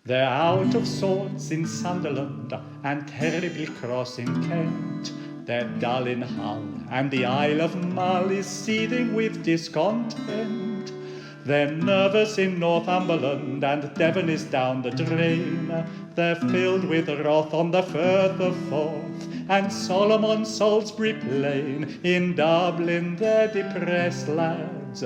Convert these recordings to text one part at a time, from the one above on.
They're out of sorts in Sunderland and terribly cross in Kent. They're dull in Hull and the Isle of Mull is seething with discontent. They're nervous in Northumberland and Devon is down the drain. They're filled with wrath on the Firth of Forth and Solomon Salisbury Plain. In Dublin they're depressed lads,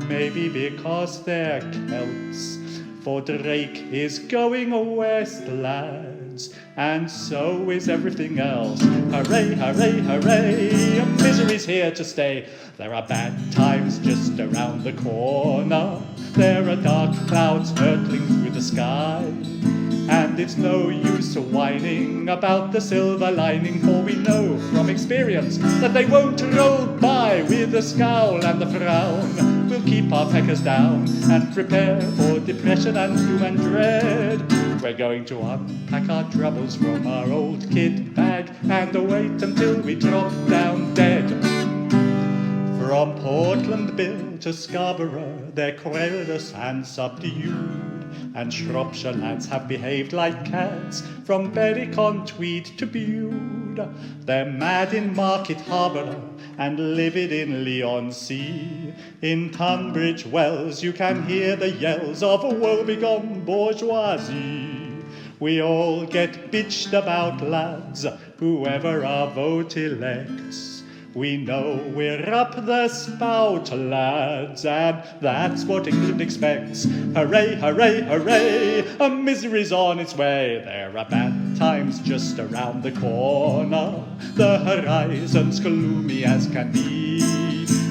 maybe because they're Celts. For Drake is going west, lads, and so is everything else. Hooray, hooray, hooray, misery's here to stay. There are bad times just around the corner. There are dark clouds hurtling through the sky. And it's no use whining about the silver lining, for we know from experience that they won't roll by with a scowl and a frown. We'll keep our peckers down and prepare for depression and doom and dread. We're going to unpack our troubles from our old kit bag and wait until we drop down dead. From Portland Bill to Scarborough, they're querulous and subdued. And Shropshire lads have behaved like cats from Berwick-on-Tweed to Bude. They're mad in Market Harborough and livid in Leigh-on-Sea. In Tunbridge Wells you can hear the yells of a woebegone bourgeoisie. We all get bitched about, lads, whoever our vote elects. We know we're up the spout, lads, and that's what England expects. Hooray, hooray, hooray, a misery's on its way. There are bad times just around the corner. The horizon's gloomy as can be.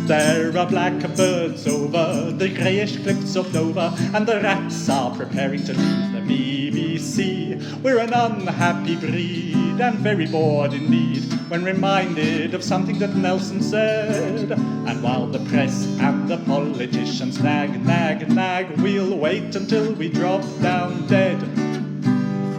There are blackbirds over the greyish cliffs of Dover, and the rats are preparing to leave the BBC. We're an unhappy breed and very bored indeed when reminded of something that Nelson said. And while the press and the politicians nag, nag, nag, we'll wait until we drop down dead.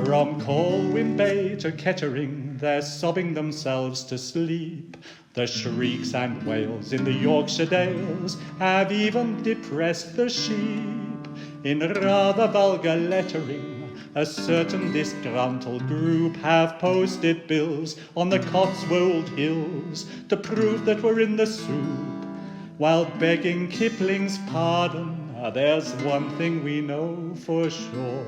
From Colwyn Bay to Kettering, they're sobbing themselves to sleep. The shrieks and wails in the Yorkshire dales have even depressed the sheep. In rather vulgar lettering, a certain disgruntled group have posted bills on the Cotswold Hills to prove that we're in the soup. While begging Kipling's pardon, there's one thing we know for sure.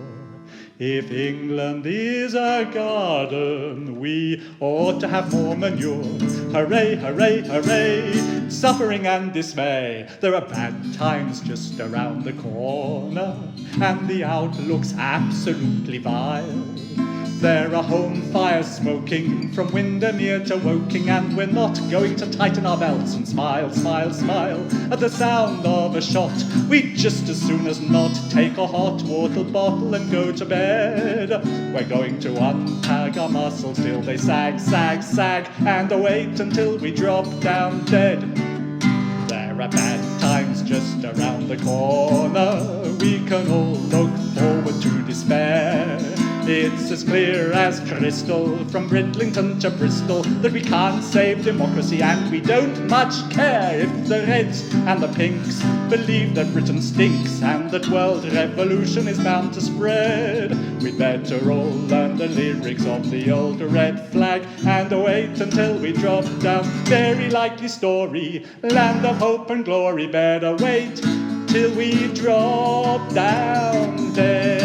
If England is a garden, we ought to have more manure. Hooray, hooray, hooray, suffering and dismay. There are bad times just around the corner, and the outlook's absolutely vile. There are home fires smoking from Windermere to Woking, and we're not going to tighten our belts and smile, smile, smile at the sound of a shot. We'd just as soon as not take a hot water bottle and go to bed. We're going to unpack our muscles till they sag, sag, sag, and wait until we drop down dead. There are bad times just around the corner. We can all look forward to despair. It's as clear as crystal from Bridlington to Bristol that we can't save democracy, and we don't much care if the Reds and the Pinks believe that Britain stinks and that world revolution is bound to spread. We'd better all learn the lyrics of the old red flag and wait until we drop down. Very likely story, land of hope and glory. Better wait till we drop down dead.